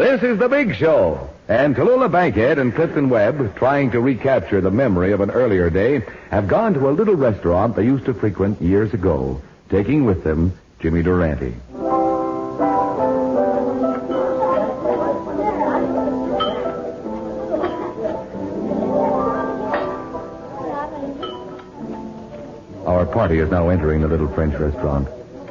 This is the big show. And Tallulah Bankhead and Clifton Webb, trying to recapture the memory of an earlier day, have gone to a little restaurant they used to frequent years ago, taking with them Jimmy Durante. Our party is now entering the little French restaurant.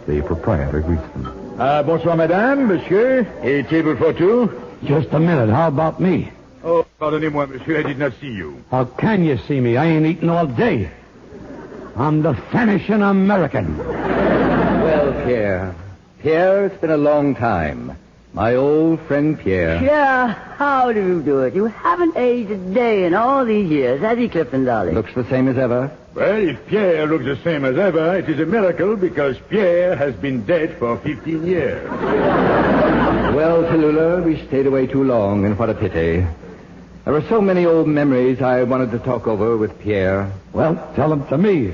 The proprietor greets them. Bonsoir, madame, monsieur. A table for two? Just a minute. How about me? Oh, pardonnez-moi, monsieur. I did not see you. How can you see me? I ain't eaten all day. I'm the finishing American. Well, Pierre. Pierre, it's been a long time. My old friend Pierre. Yeah, how do you do it? You haven't aged a day in all these years, has he, Clifton, darling? Looks the same as ever. Well, if Pierre looks the same as ever, it is a miracle because Pierre has been dead for 15 years. Well, Tallulah, we stayed away too long, and what a pity. There were so many old memories I wanted to talk over with Pierre. Well, tell them to me.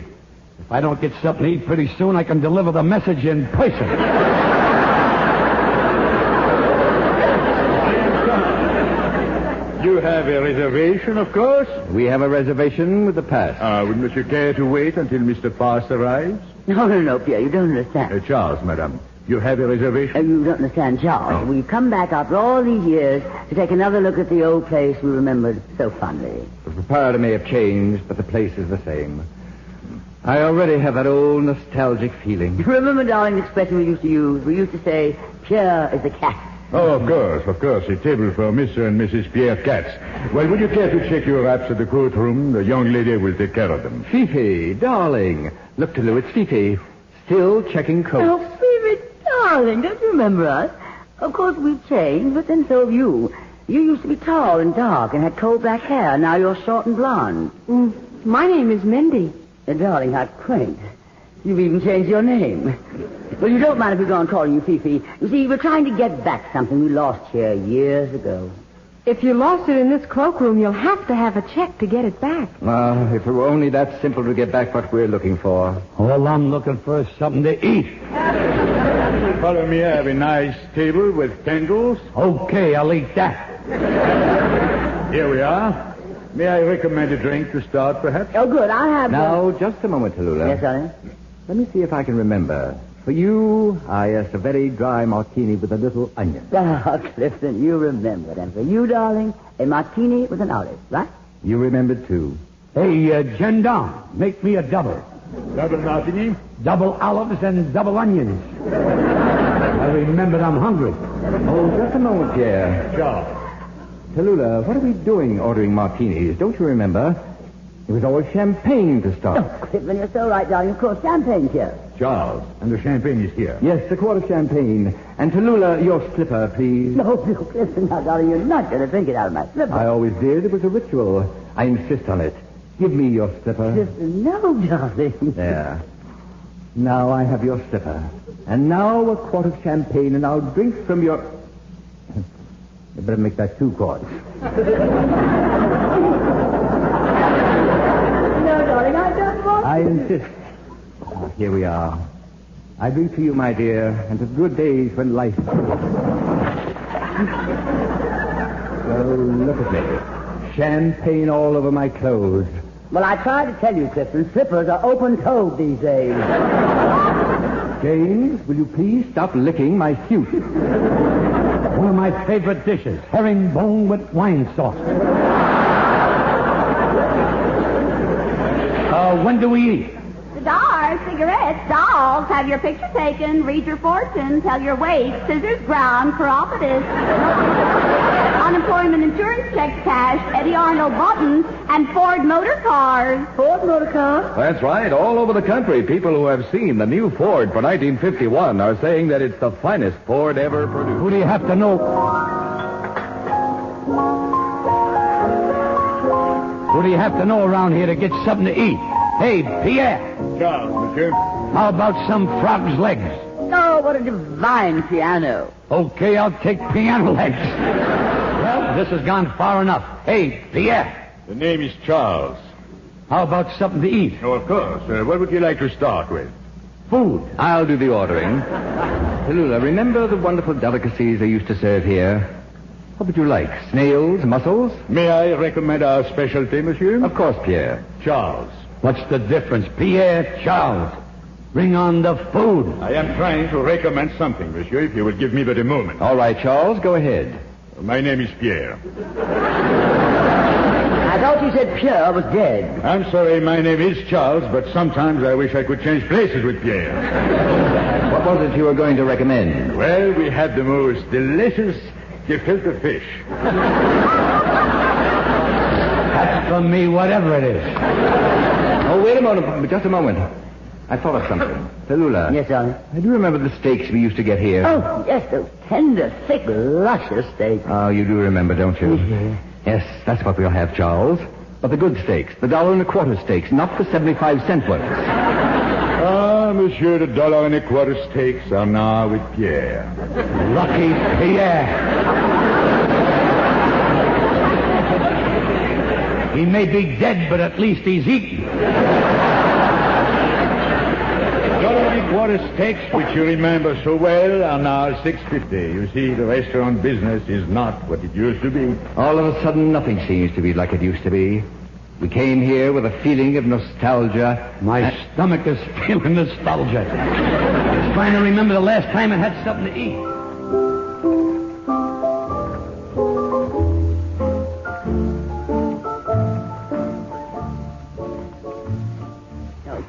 If I don't get something to eat pretty soon, I can deliver the message in person. You have a reservation, of course? We have a reservation with the pass. Would monsieur care to wait until Mr. Pass arrives? No, Pierre, you don't understand. Charles, madame, you have a reservation? You don't understand, Charles. We've come back after all these years to take another look at the old place we remembered so fondly. The proprietor may have changed, but the place is the same. I already have that old nostalgic feeling. Remember, darling, the expression we used to use? We used to say, Pierre is a cat. Oh, of course. A table for Mr. and Mrs. Pierre Katz. Well, would you care to check your wraps at the courtroom? The young lady will take care of them. Fifi, darling. Look, Tallulah, it's Fifi. Still checking coats. Oh, Fifi, darling, don't you remember us? Of course, we've changed, but then so have you. You used to be tall and dark and had coal black hair. Now you're short and blonde. My name is Mindy. Darling, how quaint. You've even changed your name. Well, you don't mind if we go on calling you Fifi. You see, we're trying to get back something we lost here years ago. If you lost it in this cloakroom, you'll have to have a check to get it back. If it were only that simple to get back what we're looking for. All I'm looking for is something to eat. Follow me. I have a nice table with candles. Okay, I'll eat that. Here we are. May I recommend a drink to start, perhaps? Oh, good. I'll have... Now, just a moment, Tallulah. Yes, darling? Let me see if I can remember. For you, I asked a very dry martini with a little onion. Oh, Clifton, you remembered. And for you, darling, a martini with an olive, right? You remembered, too. Hey, gendarme, make me a double. Double martini? Double olives and double onions. I remembered I'm hungry. Oh, just a moment, Pierre. Charles. Tallulah, what are we doing ordering martinis? Don't you remember? It was always champagne to start. Oh, Clifton, you're so right, darling. Of course, champagne here. Charles, and the champagne is here. Yes, a quart of champagne. And Tallulah, your slipper, please. No, Clifton, now, darling, you're not going to drink it out of my slipper. I always did. It was a ritual. I insist on it. Give me your slipper. Clifton, no, darling. There. Now I have your slipper. And now a quart of champagne, and I'll drink from your... You better make that 2 quarts. No, darling, I don't want I insist. Here we are. I drink to you, my dear, and to good days when life... Oh, look at me. Champagne all over my clothes. Well, I tried to tell you, Clifton, slippers are open-toed these days. James, will you please stop licking my suit? One of my favorite dishes, herringbone with wine sauce. When do we eat? Cigars, cigarettes, dolls, have your picture taken, read your fortune, tell your weight, scissors ground, chiropodist, unemployment insurance checks cashed, Eddie Arnold buttons, and Ford motor cars. Ford motor cars? That's right. All over the country, people who have seen the new Ford for 1951 are saying that it's the finest Ford ever produced. Who do you have to know? Who do you have to know around here to get something to eat? Hey, Pierre. Charles, monsieur. How about some frog's legs? Oh, what a divine piano. Okay, I'll take piano legs. Well, this has gone far enough. Hey, Pierre. The name is Charles. How about something to eat? Oh, of course. What would you like to start with? Food. I'll do the ordering. Tallulah, remember the wonderful delicacies they used to serve here? What would you like? Snails, mussels? May I recommend our specialty, monsieur? Of course, Pierre. Charles. What's the difference? Pierre, Charles. Bring on the food. I am trying to recommend something, monsieur, if you will give me but a moment. All right, Charles, go ahead. My name is Pierre. I thought you said Pierre was dead. I'm sorry, my name is Charles, but sometimes I wish I could change places with Pierre. What was it you were going to recommend? Well, we had the most delicious gefilte fish. That's for me, whatever it is. Oh, wait a moment. Just a moment. I thought of something. Tallulah. Yes, darling. I do remember the steaks we used to get here. Oh, yes, those tender, thick, luscious steaks. Oh, you do remember, don't you? Mhm. Yes, that's what we'll have, Charles. But the good steaks, the $1.25 steaks, not the 75-cent ones. Ah, monsieur, the $1.25 steaks are now with Pierre. Lucky Pierre. He may be dead, but at least he's eaten. $1.25 steaks, which you remember so well, are now $6.50. You see, the restaurant business is not what it used to be. All of a sudden, nothing seems to be like it used to be. We came here with a feeling of nostalgia. My stomach is feeling nostalgia. It's trying to remember the last time it had something to eat.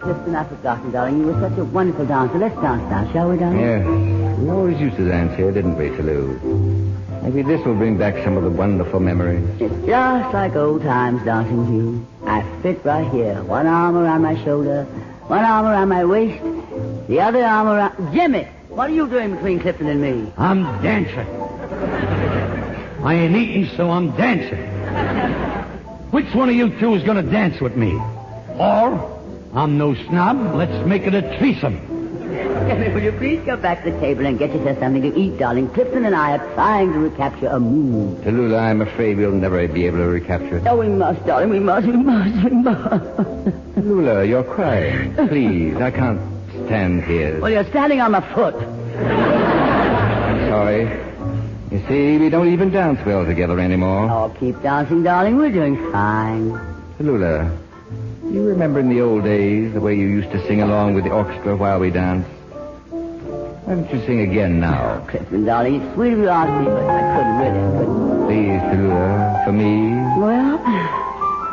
Clifton, I've forgotten, darling. You were such a wonderful dancer. Let's dance now, shall we, darling? Yes. We always used to dance here, didn't we, Tallulah? Maybe this will bring back some of the wonderful memories. It's just like old times dancing with you. I fit right here. One arm around my shoulder, one arm around my waist, the other arm around... Jimmy, what are you doing between Clifton and me? I'm dancing. I ain't eating, so I'm dancing. Which one of you two is going to dance with me? Or... I'm no snob. Let's make it a threesome. Jimmy, will you please go back to the table and get yourself something to eat, darling? Clifton and I are trying to recapture a mood. Tallulah, I'm afraid we'll never be able to recapture it. Oh, we must, darling. We must. Tallulah, you're crying. Please, I can't stand here. Well, you're standing on my foot. I'm sorry. You see, we don't even dance well together anymore. Oh, keep dancing, darling. We're doing fine. Tallulah, you remember in the old days the way you used to sing along with the orchestra while we danced? Why don't you sing again now? Oh, Clifton, darling, it's sweet of you asked me, but I couldn't really. Please, Tallulah, for me. Well,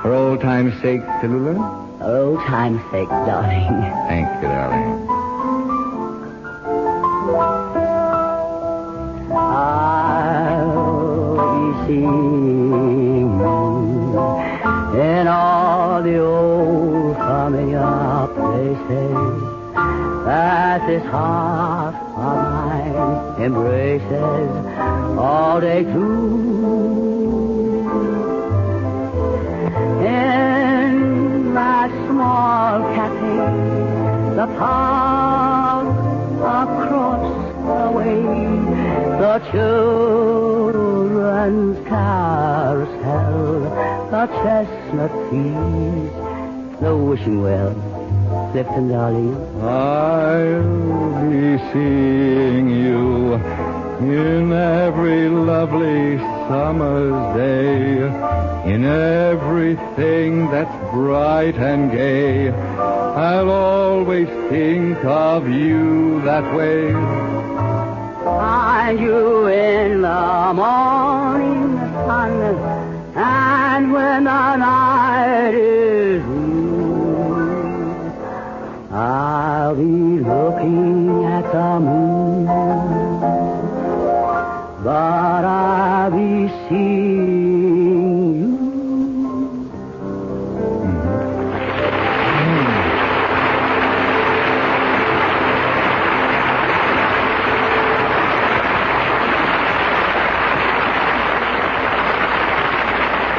For old time's sake, Tallulah. for old time's sake, darling. Thank you, darling. I'll be seeing you in all the old familiar places that this heart of mine embraces all day through. In that small cafe, the park across the way, the children's carousel, the chestnut trees, the wishing well. Clifton, darling. I'll be seeing you in every lovely summer's day, in everything that's bright and gay. I'll always think of you that way. Find you in the morning sun, and when the night is blue, I'll be looking at the moon, but I'll be seeing you.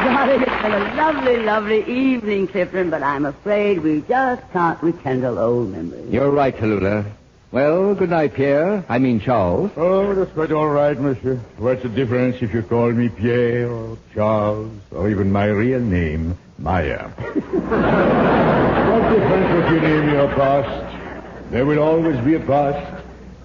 Darling, it's been a lovely, lovely evening, Clifton, but I'm afraid we just can't rekindle old memories. You're right, Tallulah. Well, good night, Pierre. I mean Charles. Oh, that's quite all right, monsieur. What's the difference if you call me Pierre or Charles or even my real name, Maya? What difference if you name your past? There will always be a past.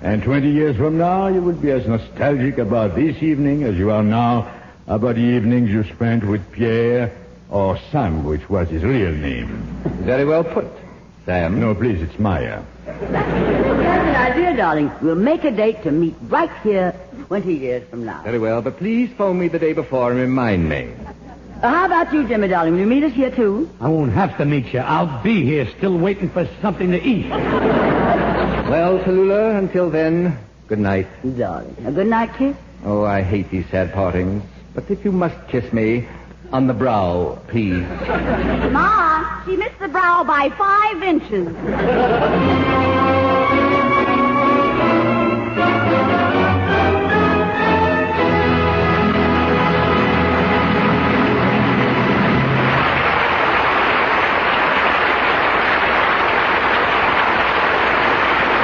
And 20 years from now, you will be as nostalgic about this evening as you are now about the evenings you spent with Pierre, or Sam, which was his real name. Very well put, Sam. No, please, it's Maya. That's an idea, darling. We'll make a date to meet right here 20 years from now. Very well, but please phone me the day before and remind me. How about you, Jimmy, darling? Will you meet us here, too? I won't have to meet you. I'll be here still waiting for something to eat. Well, Tallulah, until then, good night. Darling. A good night kiss? Oh, I hate these sad partings. But if you must kiss me, on the brow, please. Ma, she missed the brow by 5 inches.